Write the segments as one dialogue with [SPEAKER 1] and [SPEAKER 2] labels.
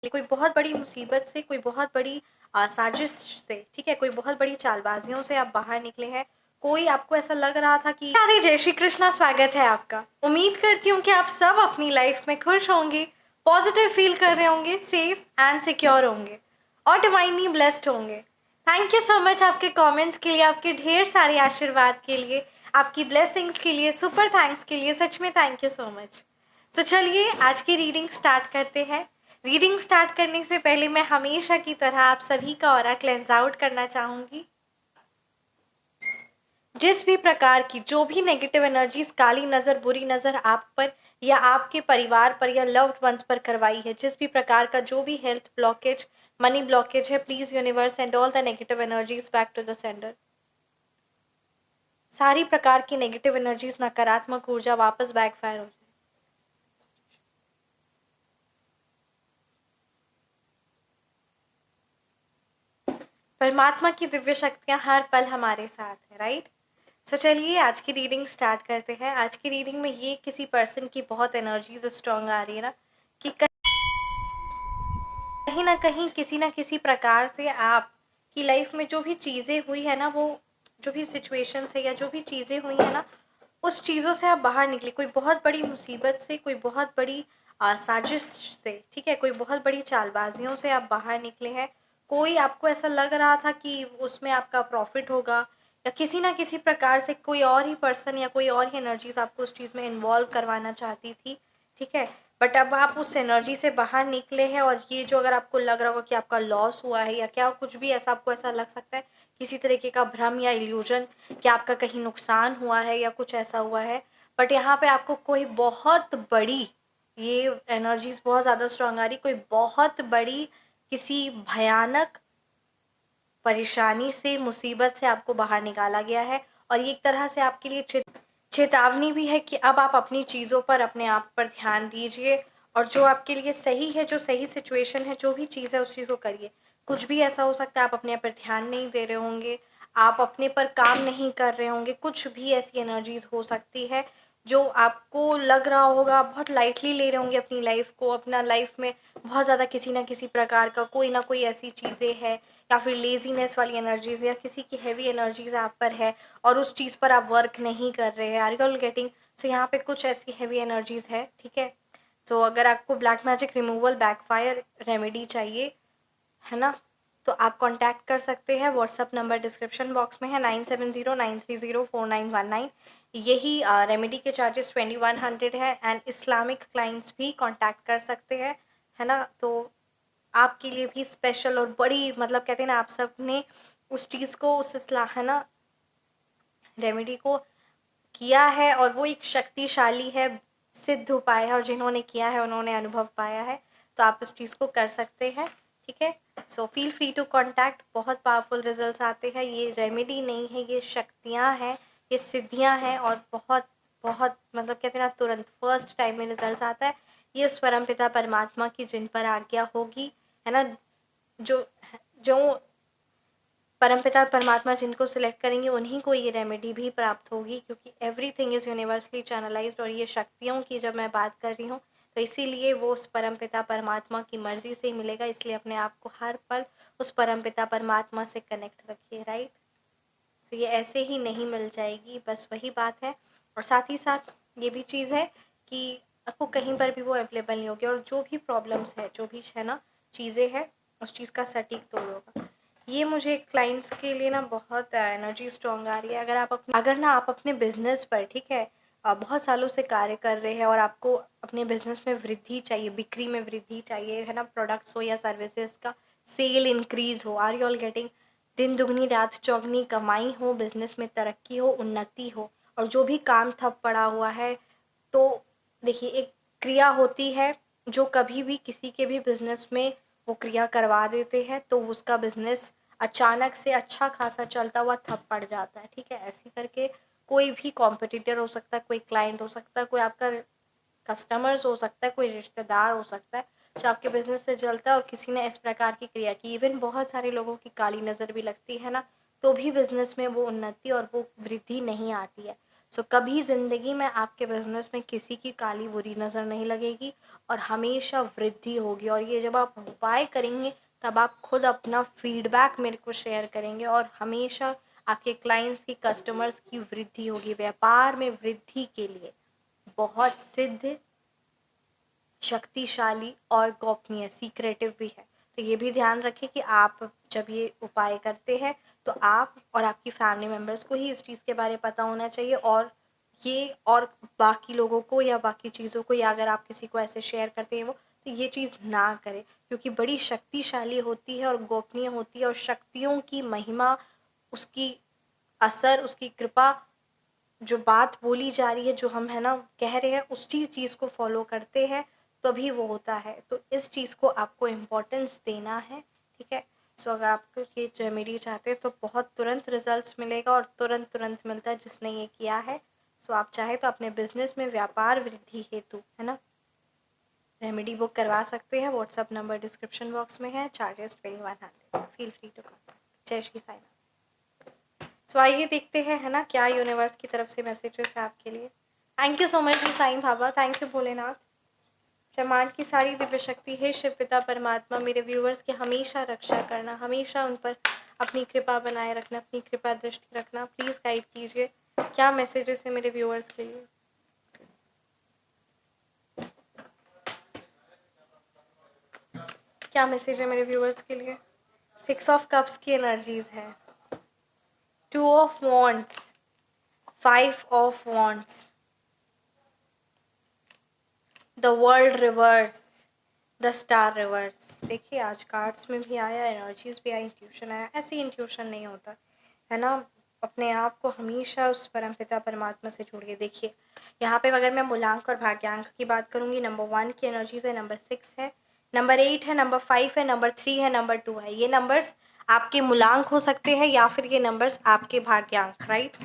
[SPEAKER 1] कोई बहुत बड़ी मुसीबत से, कोई बहुत बड़ी साजिश से, ठीक है, कोई बहुत बड़ी चालबाजियों से आप बाहर निकले हैं। कोई आपको ऐसा लग रहा था कि राधे जय श्री कृष्णा, स्वागत है आपका। उम्मीद करती हूँ कि आप सब अपनी लाइफ में खुश होंगे, पॉजिटिव फील कर रहे होंगे, सेफ एंड सिक्योर होंगे और डिवाइनली ब्लेस्ड होंगे। थैंक यू सो मच आपके कमेंट्स के लिए, आपके ढेर सारे आशीर्वाद के लिए, आपकी ब्लेसिंग्स के लिए, सुपर थैंक्स के लिए। सच में थैंक यू सो मच। तो चलिए आज की रीडिंग स्टार्ट करते हैं। रीडिंग स्टार्ट करने से पहले मैं हमेशा की तरह आप सभी का ऑरा क्लेंस आउट करना चाहूंगी। जिस भी प्रकार की जो भी नेगेटिव एनर्जीज, काली नज़र, बुरी नज़र आप पर या आपके परिवार पर या लव्ड वंस पर करवाई है, जिस भी प्रकार का जो भी हेल्थ ब्लॉकेज, मनी ब्लॉकेज है, please universe and all the negative energies back to the sender. सारी प्रकार की नेगेटिव एनर्जीज, नकारात्मक ऊर्जा वापस बैकफायर हो जाए। परमात्मा की दिव्य शक्तियां हर पल हमारे साथ है, राइट। सो चलिए आज की रीडिंग स्टार्ट करते हैं। आज की रीडिंग में ये किसी पर्सन की बहुत एनर्जीज स्ट्रांग आ रही है ना, कि कहीं ना किसी प्रकार से आपकी लाइफ में जो भी चीज़ें हुई है ना, वो जो भी सिचुएशंस है या जो भी चीज़ें हुई है ना, उस चीज़ों से आप बाहर निकले। कोई बहुत बड़ी मुसीबत से, कोई बहुत बड़ी साजिश से, ठीक है, कोई बहुत बड़ी चालबाजियों से आप बाहर निकले हैं। कोई आपको ऐसा लग रहा था कि उसमें आपका प्रॉफिट होगा, या किसी ना किसी प्रकार से कोई और ही पर्सन या कोई और ही एनर्जीज आपको उस चीज़ में इन्वॉल्व करवाना चाहती थी, ठीक है। बट अब आप उस एनर्जी से बाहर निकले हैं, और ये जो अगर आपको लग रहा होगा कि आपका लॉस हुआ है या क्या कुछ भी ऐसा आपको ऐसा लग सकता है, किसी तरीके का भ्रम या इल्यूजन कि आपका कहीं नुकसान हुआ है या कुछ ऐसा हुआ है, बट यहाँ पे आपको कोई बहुत बड़ी, ये एनर्जीज बहुत ज़्यादा स्ट्रांग आ रही, कोई बहुत बड़ी किसी भयानक परेशानी से, मुसीबत से आपको बाहर निकाला गया है। और ये एक तरह से आपके लिए चेतावनी भी है कि अब आप अपनी चीज़ों पर, अपने आप पर ध्यान दीजिए, और जो आपके लिए सही है, जो सही सिचुएशन है, जो भी चीज़ है उस चीज़ को करिए। कुछ भी ऐसा हो सकता है आप अपने पर ध्यान नहीं दे रहे होंगे, आप अपने पर काम नहीं कर रहे होंगे, कुछ भी ऐसी एनर्जीज हो सकती है जो आपको लग रहा होगा, आप बहुत लाइटली ले रहे होंगे अपनी लाइफ को, अपना लाइफ में बहुत ज़्यादा किसी ना किसी प्रकार का कोई ना कोई ऐसी चीज़ें है, या फिर लेजीनेस वाली एनर्जीज, या किसी की हैवी एनर्जीज आप पर है और उस चीज़ पर आप वर्क नहीं कर रहे हैं। Are you all getting? So यहाँ पे कुछ ऐसी हैवी एनर्जीज है, ठीक है। तो अगर आपको black magic removal backfire remedy चाहिए, है ना, तो आप कांटेक्ट कर सकते हैं। व्हाट्सअप नंबर डिस्क्रिप्शन बॉक्स में है, 9709304919। यही रेमेडी के चार्जेस 2100 है, एंड इस्लामिक क्लाइंट्स भी कांटेक्ट कर सकते हैं, है ना। तो आपके लिए भी स्पेशल और बड़ी, मतलब कहते हैं ना, आप सब ने उस चीज़ को, उस इस्लाह, है ना, रेमेडी को किया है, और वो एक शक्तिशाली है, सिद्ध उपाय है, और जिन्होंने किया है उन्होंने अनुभव पाया है। तो आप इस चीज़ को कर सकते हैं, ठीक है। So feel free to contact. बहुत पावरफुल रिजल्ट्स आते हैं। ये रेमेडी नहीं है, ये शक्तियाँ हैं, ये सिद्धियाँ हैं, और बहुत बहुत, मतलब कहते हैं ना, तुरंत फर्स्ट टाइम में रिजल्ट आता है। ये उस परमपिता परमात्मा की जिन पर आज्ञा होगी, है ना, जो जो परमपिता परमात्मा जिनको सिलेक्ट करेंगे उन्हीं को ये रेमेडी भी प्राप्त होगी, क्योंकि एवरीथिंग इज़ यूनिवर्सली चैनलाइज्ड। और ये शक्तियों की जब मैं बात कर रही हूँ, तो इसीलिए वो उस परमपिता परमात्मा की मर्जी से ही मिलेगा। इसलिए अपने आप को हर पल उस परमपिता परमात्मा से कनेक्ट रखिए, राइट। तो ये ऐसे ही नहीं मिल जाएगी, बस वही बात है। और साथ ही साथ ये भी चीज़ है कि आपको कहीं पर भी वो अवेलेबल नहीं होगी, और जो भी प्रॉब्लम्स है, जो भी है ना चीज़ें हैं, उस चीज़ का सटीक तोड़ होगा। ये मुझे क्लाइंट्स के लिए ना बहुत एनर्जी स्ट्रॉन्ग आ रही है। अगर ना आप अपने बिजनेस पर, ठीक है, बहुत सालों से कार्य कर रहे हैं, और आपको अपने बिजनेस में वृद्धि चाहिए, बिक्री में वृद्धि चाहिए, है ना, प्रोडक्ट्स हो या सर्विसेज का सेल इंक्रीज हो, आर यू ऑल गेटिंग, दिन दुगनी रात चौगनी कमाई हो, बिजनेस में तरक्की हो, उन्नति हो, और जो भी काम ठप पड़ा हुआ है, तो देखिए, एक क्रिया होती है जो कभी भी किसी के भी बिजनेस में वो क्रिया करवा देते हैं, तो उसका बिजनेस अचानक से अच्छा खासा चलता हुआ ठप पड़ जाता है, ठीक है। ऐसी करके कोई भी कॉम्पिटिटर हो सकता है, कोई क्लाइंट हो सकता है, कोई आपका कस्टमर्स हो सकता है, कोई रिश्तेदार हो सकता है, जो आपके बिजनेस से जलता है, और किसी ने इस प्रकार की क्रिया की। इवन बहुत सारे लोगों की काली नज़र भी लगती है ना, तो भी बिजनेस में वो उन्नति और वो वृद्धि नहीं आती है। सो कभी ज़िंदगी में आपके बिजनेस में किसी की काली बुरी नज़र नहीं लगेगी और हमेशा वृद्धि होगी। और ये जब आप उपाय करेंगे तब आप खुद अपना फीडबैक मेरे को शेयर करेंगे और हमेशा आपके क्लाइंट्स की, कस्टमर्स की वृद्धि होगी। व्यापार में वृद्धि के लिए बहुत सिद्ध, शक्तिशाली और गोपनीय, सीक्रेटिव भी है। तो ये भी ध्यान रखें कि आप जब ये उपाय करते हैं तो आप और आपकी फैमिली मेम्बर्स को ही इस चीज़ के बारे पता होना चाहिए, और बाकी लोगों को या बाकी चीज़ों को, या अगर आप किसी को ऐसे शेयर करते हैं वो, तो ये चीज़ ना करें, क्योंकि बड़ी शक्तिशाली होती है और गोपनीय होती है। और शक्तियों की महिमा, उसकी असर, उसकी कृपा, जो बात बोली जा रही है, जो हम है ना कह रहे हैं, उस चीज़ को फॉलो करते हैं तभी वो होता है। तो इस चीज़ को आपको इम्पोर्टेंस देना है, ठीक है। सो अगर आप ये रेमेडी चाहते हैं तो बहुत तुरंत रिजल्ट्स मिलेगा, और तुरंत तुरंत मिलता है जिसने ये किया है। सो आप चाहे तो अपने बिजनेस में व्यापार वृद्धि हेतु है ना रेमेडी बुक करवा सकते हैं। व्हाट्सअप नंबर डिस्क्रिप्शन बॉक्स में है। Charges 2100। Feel free to contact. जय श्री साईं। सो आइए देखते हैं है ना क्या यूनिवर्स की तरफ से मैसेजेस है आपके लिए। Thank you so much ji Sai Baba, thank you Bholenath. ब्रह्मांड की सारी दिव्य शक्ति है शिव पिता परमात्मा, मेरे व्यूअर्स की हमेशा रक्षा करना, हमेशा उन पर अपनी कृपा बनाए रखना, अपनी कृपा दृष्टि रखना। प्लीज़ गाइड कीजिए क्या मैसेजेस है मेरे व्यूअर्स के लिए। क्या मैसेज है मेरे व्यूअर्स के लिए। 6 ऑफ कप्स की एनर्जीज है, 2 of wands, 5 of wands, the world reverse, the star reverse. देखिए आज कार्ड्स में भी आया, एनर्जीज भी आई, इंट्यूशन आया। ऐसे इंट्यूशन नहीं होता है ना। अपने आप को हमेशा उस परमपिता परमात्मा से जोड़िए। देखिए यहाँ पे अगर मैं मूलांक और भाग्यांक की बात करूँगी, नंबर 1 की एनर्जीज है, नंबर 6 है, नंबर 8 है, नंबर 5 है, नंबर 3 है, नंबर 2 है। ये नंबर्स आपके मूलांक हो सकते हैं या फिर ये नंबर्स आपके भाग्यांक, राइट।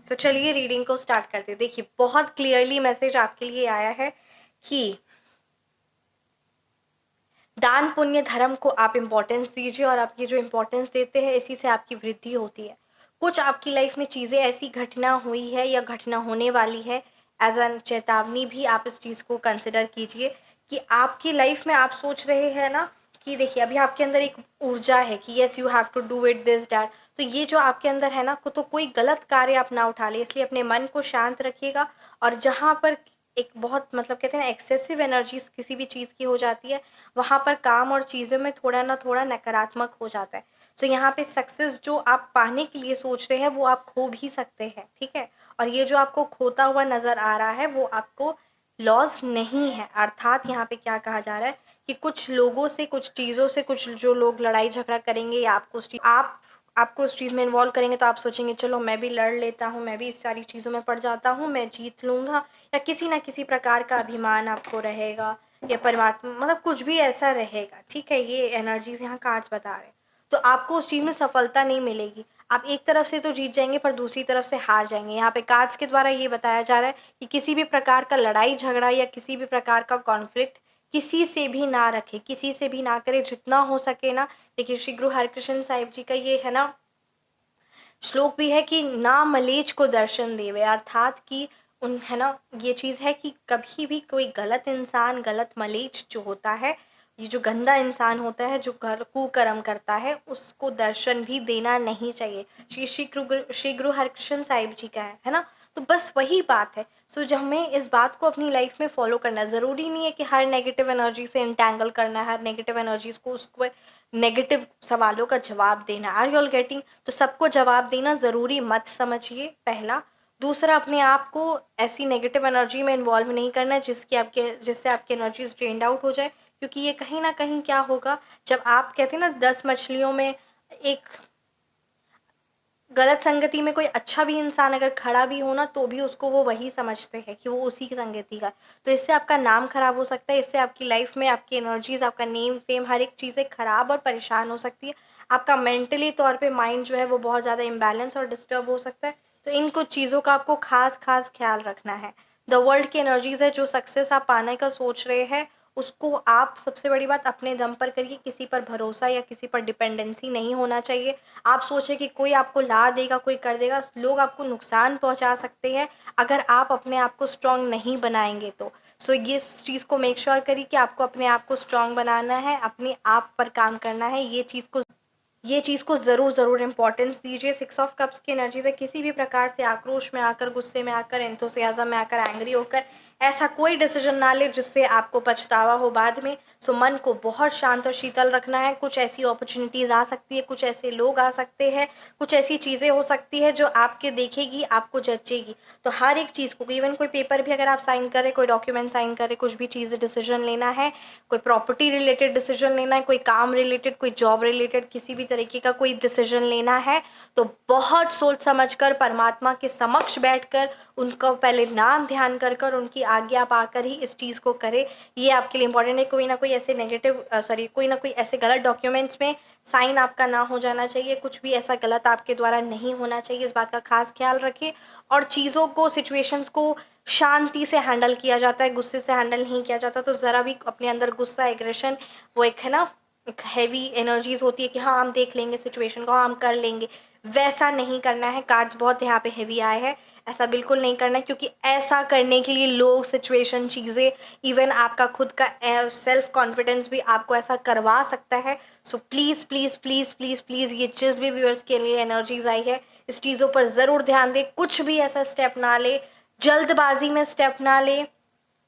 [SPEAKER 1] तो चलिए रीडिंग को स्टार्ट करते हैं। देखिए बहुत क्लियरली मैसेज आपके लिए आया है कि दान पुण्य धर्म को आप इम्पोर्टेंस दीजिए, और आप ये जो इम्पोर्टेंस देते हैं इसी से आपकी वृद्धि होती है। कुछ आपकी लाइफ में चीज़ें ऐसी घटना हुई है या घटना होने वाली है, एज अ चेतावनी भी आप इस चीज़ को कंसिडर कीजिए कि आपकी लाइफ में आप सोच रहे हैं ना कि देखिए अभी आपके अंदर एक ऊर्जा है कि yes you have to do it this that. तो ये जो आपके अंदर है ना, तो कोई गलत कार्य आप ना उठा ले, इसलिए अपने मन को शांत रखिएगा। और जहाँ पर एक बहुत मतलब कहते हैं ना एक्सेसिव एनर्जीज किसी भी चीज़ की हो जाती है, वहाँ पर काम और चीज़ों में थोड़ा ना थोड़ा नकारात्मक हो जाता है। सो यहाँ पे सक्सेस जो आप पाने के लिए सोच रहे हैं वो आप खो भी सकते हैं, ठीक है। और ये जो आपको खोता हुआ नज़र आ रहा है वो आपको लॉस नहीं है। अर्थात यहाँ पे क्या कहा जा रहा है कि कुछ लोगों से, कुछ चीज़ों से, कुछ जो लोग लड़ाई झगड़ा करेंगे या आपको उस चीज़ में इन्वॉल्व करेंगे, तो आप सोचेंगे चलो मैं भी लड़ लेता हूँ, मैं भी इस सारी चीज़ों में पड़ जाता हूँ, मैं जीत लूँगा। या किसी ना किसी प्रकार का अभिमान आपको रहेगा, या परमात्मा मतलब कुछ भी ऐसा रहेगा, ठीक है। ये एनर्जीज यहाँ कार्ड्स बता रहे हैं। तो आपको उस चीज़ में सफलता नहीं मिलेगी। आप एक तरफ से तो जीत जाएंगे पर दूसरी तरफ से हार जाएंगे। यहाँ पे कार्ड्स के द्वारा ये बताया जा रहा है कि किसी भी प्रकार का लड़ाई झगड़ा या किसी भी प्रकार का कॉन्फ्लिक्ट किसी से भी ना रखे, किसी से भी ना करे, जितना हो सके ना। देखिए श्री गुरु हरकृष्ण साहिब जी का ये है ना श्लोक भी है कि ना मलेच को दर्शन देवे, अर्थात कि उन है ना ये चीज़ है कि कभी भी कोई गलत इंसान, गलत मलेच जो होता है, ये जो गंदा इंसान होता है, जो कुकर्म करता है, उसको दर्शन भी देना नहीं चाहिए। श्री गुरु हरकृष्ण साहिब जी का है ना। तो बस वही बात है। सो जब हमें इस बात को अपनी लाइफ में फॉलो करना है, ज़रूरी नहीं है कि हर नेगेटिव एनर्जी से इंटैंगल करना है, हर नेगेटिव एनर्जीज को उसको नेगेटिव सवालों का जवाब देना। Are you all getting. तो सबको जवाब देना ज़रूरी मत समझिए, पहला। दूसरा, अपने आप को ऐसी नेगेटिव एनर्जी में इन्वॉल्व नहीं करना है जिससे आपकी एनर्जीज ड्रेन्ड आउट हो जाए। क्योंकि ये कहीं ना कहीं क्या होगा, जब आप कहते हैं ना 10 मछलियों में एक गलत संगति में कोई अच्छा भी इंसान अगर खड़ा भी हो ना, तो भी उसको वो वही समझते हैं कि वो उसी की संगति का। तो इससे आपका नाम खराब हो सकता है, इससे आपकी लाइफ में आपकी एनर्जीज, आपका नेम फेम, हर एक चीज़ें खराब और परेशान हो सकती है। आपका मेंटली तौर पे माइंड जो है वो बहुत ज़्यादा इम्बैलेंस और डिस्टर्ब हो सकता है। तो इन कुछ चीज़ों का आपको खास खास ख्याल रखना है। द वर्ल्ड की एनर्जीज है, जो सक्सेस आप पाने का सोच रहे हैं उसको आप सबसे बड़ी बात अपने दम पर करिए, किसी पर भरोसा या किसी पर डिपेंडेंसी नहीं होना चाहिए। आप सोचें कि कोई आपको ला देगा, कोई कर देगा, लोग आपको नुकसान पहुँचा सकते हैं अगर आप अपने आप को स्ट्रॉन्ग नहीं बनाएँगे तो। सो ये इस चीज़ को मेक श्योर करिए कि आपको अपने आप को स्ट्रॉन्ग बनाना है, अपने आप पर काम करना है। ये चीज़ को ज़रूर इम्पोर्टेंस दीजिए। 6 ऑफ कप्स की एनर्जी से किसी भी प्रकार से आक्रोश में आकर, गुस्से में आकर, एंथुसियाज़्म में आकर, एंग्री होकर ऐसा कोई डिसीजन ना ले जिससे आपको पछतावा हो बाद में। सो मन को बहुत शांत और शीतल रखना है। कुछ ऐसी अपॉर्चुनिटीज़ आ सकती है, कुछ ऐसे लोग आ सकते हैं, कुछ ऐसी चीज़ें हो सकती है जो आपके देखेगी, आपको जचेगी। तो हर एक चीज़ को, इवन कोई पेपर भी अगर आप साइन करें, कोई डॉक्यूमेंट साइन करें, कुछ भी चीज़ डिसीजन लेना है, कोई प्रॉपर्टी रिलेटेड डिसीजन लेना है, कोई काम रिलेटेड, कोई जॉब रिलेटेड, किसी भी तरीके का कोई डिसीजन लेना है, तो बहुत सोच समझकर परमात्मा के समक्ष बैठकर उनका पहले नाम ध्यान कर कर उनकी आज्ञा पाकर ही इस चीज़ को करें। ये आपके लिए इंपॉर्टेंट है। कोई ना कोई ऐसे कोई ना कोई ऐसे गलत डॉक्यूमेंट्स में साइन आपका ना हो जाना चाहिए, कुछ भी ऐसा गलत आपके द्वारा नहीं होना चाहिए, इस बात का खास ख्याल रखें। और चीज़ों को, सिचुएशंस को शांति से हैंडल किया जाता है, गुस्से से हैंडल नहीं किया जाता। तो ज़रा भी अपने अंदर गुस्सा, एग्रेशन, वो एक है ना, एक हैवी एनर्जीज होती है कि हाँ हम देख लेंगे सिचुएशन को, हाँ हम कर लेंगे, वैसा नहीं करना है। कार्ड्स बहुत यहाँ पे हैवी आए हैं, ऐसा बिल्कुल नहीं करना है, क्योंकि ऐसा करने के लिए लोग, सिचुएशन, चीज़ें, इवन आपका खुद का सेल्फ कॉन्फिडेंस भी आपको ऐसा करवा सकता है। So please please please please please, ये जिस भी व्यूअर्स के लिए एनर्जीज आई है, इस चीज़ों पर ज़रूर ध्यान दें। कुछ भी ऐसा स्टेप ना ले, जल्दबाजी में स्टेप ना ले,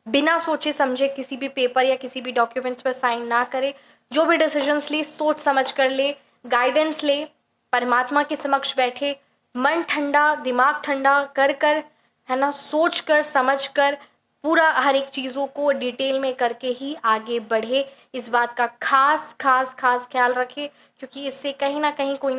[SPEAKER 1] बिना सोचे समझे किसी भी पेपर या किसी भी डॉक्यूमेंट्स पर साइन ना करे। जो भी डिसीजंस ले, सोच समझ कर ले, गाइडेंस ले, परमात्मा के समक्ष बैठे, मन ठंडा, दिमाग ठंडा कर कर, है ना, सोच कर, समझ कर, पूरा हर एक चीज़ों को डिटेल में करके ही आगे बढ़े। इस बात का खास खास खास ख्याल रखें, क्योंकि इससे कहीं ना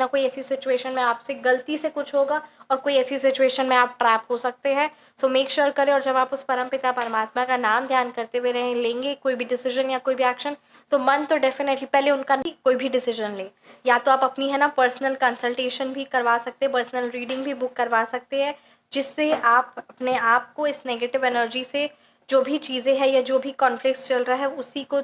[SPEAKER 1] कोई ऐसी सिचुएशन में आपसे गलती से कुछ होगा और कोई ऐसी सिचुएशन में आप ट्रैप हो सकते हैं। सो मेक श्योर करें, और जब आप उस परमपिता परमात्मा का नाम ध्यान करते हुए लेंगे कोई भी डिसीजन या कोई भी एक्शन, तो मन तो डेफिनेटली पहले उनका कोई भी डिसीजन ले, या तो आप अपनी है ना पर्सनल कंसल्टेशन भी करवा सकते हैं, पर्सनल रीडिंग भी बुक करवा सकते हैं, जिससे आप अपने आप को इस नेगेटिव एनर्जी से, जो भी चीज़ें हैं या जो भी कॉन्फ्लिक्ट चल रहा है, उसी को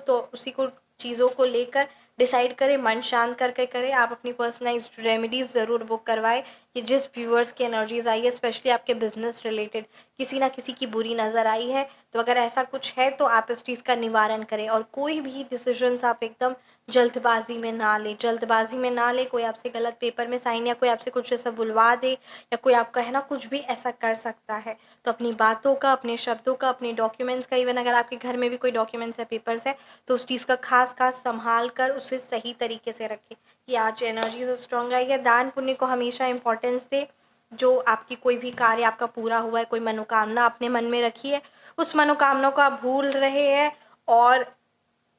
[SPEAKER 1] चीज़ों को लेकर डिसाइड करें, मन शांत करके करें। आप अपनी पर्सनलाइज्ड रेमेडीज़ ज़रूर बुक करवाएं कि जिस व्यूअर्स की एनर्जीज आई है, स्पेशली आपके बिजनेस रिलेटेड किसी ना किसी की बुरी नज़र आई है, तो अगर ऐसा कुछ है तो आप इस चीज़ का निवारण करें। और कोई भी डिसीजंस आप एकदम जल्दबाजी में ना ले। कोई आपसे गलत पेपर में साइन, या कोई आपसे कुछ ऐसा बुलवा दे, या कोई आपका है ना कुछ भी ऐसा कर सकता है, तो अपनी बातों का, अपने शब्दों का, अपने डॉक्यूमेंट्स का, इवन अगर आपके घर में भी कोई डॉक्यूमेंट्स है, पेपर्स है, तो उस चीज़ का खास संभाल कर उसे सही तरीके से रखें। कि आज एनर्जी से स्ट्रॉन्ग आई है। दान पुण्य को हमेशा इंपॉर्टेंस दे। जो आपकी कोई भी कार्य आपका पूरा हुआ है, कोई मनोकामना आपने मन में रखी है, उस मनोकामना को आप भूल रहे हैं। और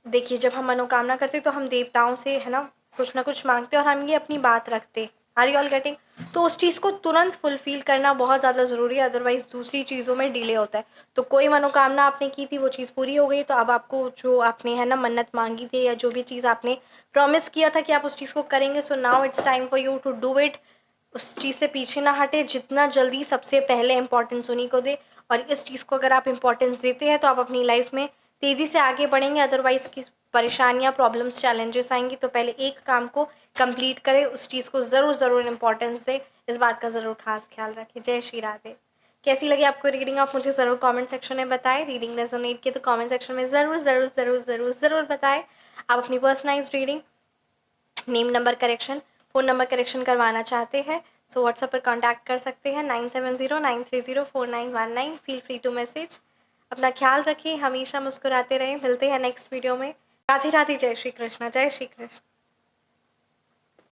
[SPEAKER 1] देखिए, जब हम मनोकामना करते तो हम देवताओं से है ना कुछ ना कुछ मांगते, और हम ये अपनी बात रखते। Are you all getting? तो उस चीज़ को तुरंत फुलफिल करना बहुत ज़्यादा ज़रूरी है, अदरवाइज दूसरी चीज़ों में डिले होता है। तो कोई मनोकामना आपने की थी, वो चीज़ पूरी हो गई, तो अब आपको जो आपने है ना मन्नत मांगी थी, या जो भी चीज़ आपने प्रॉमिस किया था कि आप उस चीज़ को करेंगे, so now it's time for you to do it. उस चीज़ से पीछे ना हटे, जितना जल्दी सबसे पहले इम्पोर्टेंस उन्हीं को दे। और इस चीज़ को अगर आप इम्पोर्टेंस देते हैं तो आप अपनी लाइफ में तेज़ी से आगे बढ़ेंगे, अदरवाइज़ की परेशानियाँ, प्रॉब्लम्स, चैलेंजेस आएंगी। तो पहले एक काम को कंप्लीट करें, उस चीज़ को ज़रूर इम्पोर्टेंस दें, इस बात का ज़रूर खास ख्याल रखें। जय श्री राधे। कैसी लगी आपको रीडिंग, आप मुझे ज़रूर कमेंट सेक्शन में बताएं। रीडिंग रेजोनेट की तो कमेंट सेक्शन में ज़रूर बताएं। आप अपनी personalised reading, name, number correction, phone number correction करवाना चाहते हैं, सो व्हाट्सएप पर कांटेक्ट कर सकते हैं 9709304919। Feel free to message. अपना ख्याल रखें, हमेशा मुस्कुराते रहें। मिलते हैं नेक्स्ट वीडियो में। राधे राधे। जय श्री कृष्ण। जय श्री कृष्ण।